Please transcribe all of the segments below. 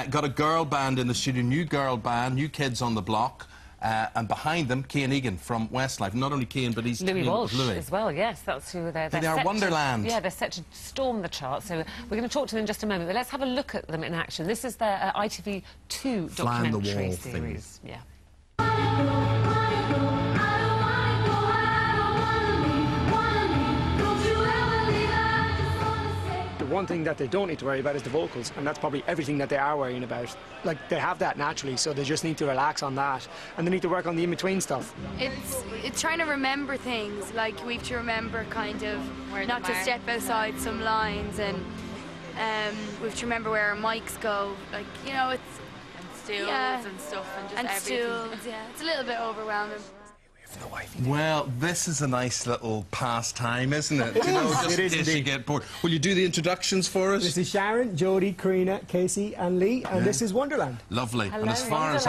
Got a girl band in the studio, new girl band, new kids on the block. And behind them, Kian from Westlife. Not only Kian, but he's Leigh Walsh as well, yes, that's who they're they are Wonderland. Yeah, they're set to storm the charts, so we're going to talk to them in just a moment, but let's have a look at them in action. This is their ITV2 documentary series. Yeah. The one thing that they don't need to worry about is the vocals, and that's probably everything that they are worrying about. Like, they have that naturally, so they just need to relax on that, and they need to work on the in-between stuff. It's trying to remember things, like we have to remember kind of not to step outside some lines, and we have to remember where our mics go, like, you know, it's... And stools and stuff, and just everything. Stools, yeah. It's a little bit overwhelming. Well, this is a nice little pastime, isn't it? You know, just in case you get bored. Will you do the introductions for us? This is Sharon, Jodi, Corrina, Kasey and Leigh, and this is Wonderland. Lovely. Hello, and as far as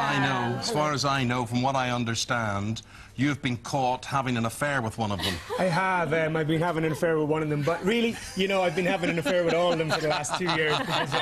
I know, from what I understand, you've been caught having an affair with one of them. I have. I've been having an affair with one of them, but really, you know, I've been having an affair with all of them for the last 2 years because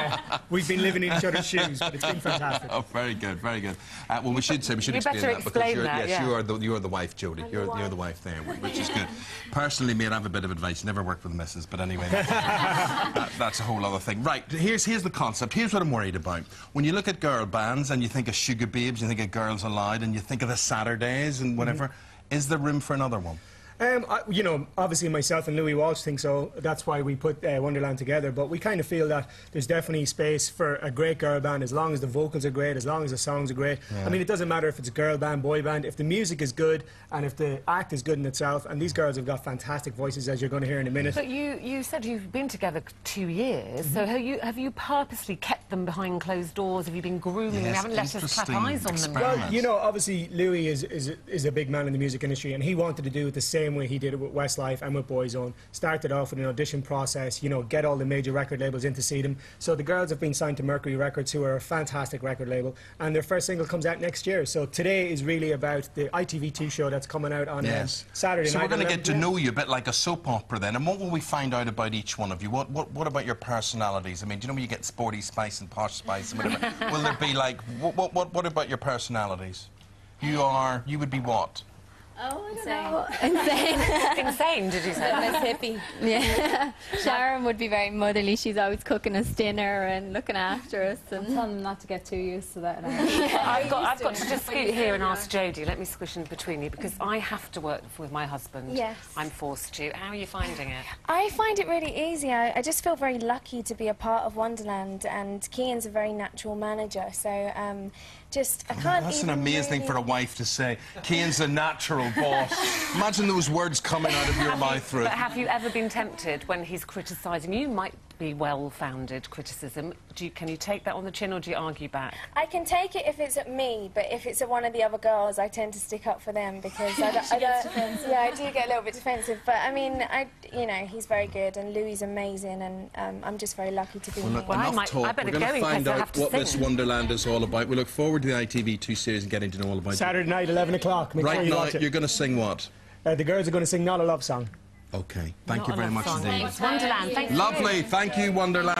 we've been living in each other's shoes, but it's been fantastic. Oh, very good, very good. Well, we should explain that because you're the wife, Jodi. You're the wife there, which is good. Personally, mate, I have a bit of advice. Never work with missus, but anyway, that's a whole other thing. Right, here's the concept. Here's what I'm worried about. When you look at girl bands and you think of Sugar Babes, you think of Girls Aloud, and you think of the Saturdays and whatever, is there room for another one? You know, obviously myself and Leigh Walsh think so. That's why we put Wonderland together. But we kind of feel that there's definitely space for a great girl band as long as the vocals are great, as long as the songs are great. Yeah. I mean, it doesn't matter if it's a girl band, boy band. If the music is good and if the act is good in itself, and these girls have got fantastic voices, as you're going to hear in a minute. But you said you've been together 2 years, so have you purposely kept them behind closed doors? Have you been grooming them? You haven't let us clap eyes on them? Well, you know, obviously Louis is a big man in the music industry, and he wanted to do it the same way he did it with Westlife and with Boyzone. Started off with an audition process, you know, get all the major record labels in to see them. So the girls have been signed to Mercury Records, who are a fantastic record label, and their first single comes out next year. So today is really about the ITV2 show that's coming out on Saturday night. So we're going to get to know you a bit like a soap opera then. And what will we find out about each one of you? What about your personalities? I mean, do you know when you get Sporty Spice and Posh Spice and whatever? Will there be like, what about your personalities? You would be what? Oh, I don't know. Insane. Insane, did you say? Miss Hippie. Yeah. Sharon would be very motherly. She's always cooking us dinner and looking after us. And I'm telling them not to get too used to that. I've got to just scoot here and ask Jodi. Let me squish in between you because I have to work with my husband. Yes. I'm forced to. How are you finding it? I find it really easy. I just feel very lucky to be a part of Wonderland, and Kian's a very natural manager, so I can't. That's an amazing thing for a wife to say. Kian's a natural boss. Imagine those words coming out of your mouth. But have you ever been tempted when he's criticising you? Might be well-founded criticism. Can you take that on the chin, or do you argue back? I can take it if it's at me, but if it's at one of the other girls, I tend to stick up for them because I do get a little bit defensive. But I mean, you know, he's very good, and Louis amazing, and I'm just very lucky to be here. Well, enough talk. We're going to find out what this Wonderland is all about. We look forward to the ITV2 series and getting to know all about it. Saturday night, 11 o'clock. Right now, you're going to sing what? The girls are going to sing Not a Love Song. OK. Thank you very much indeed. Wonderland, thank you. Lovely. Thank you, Wonderland.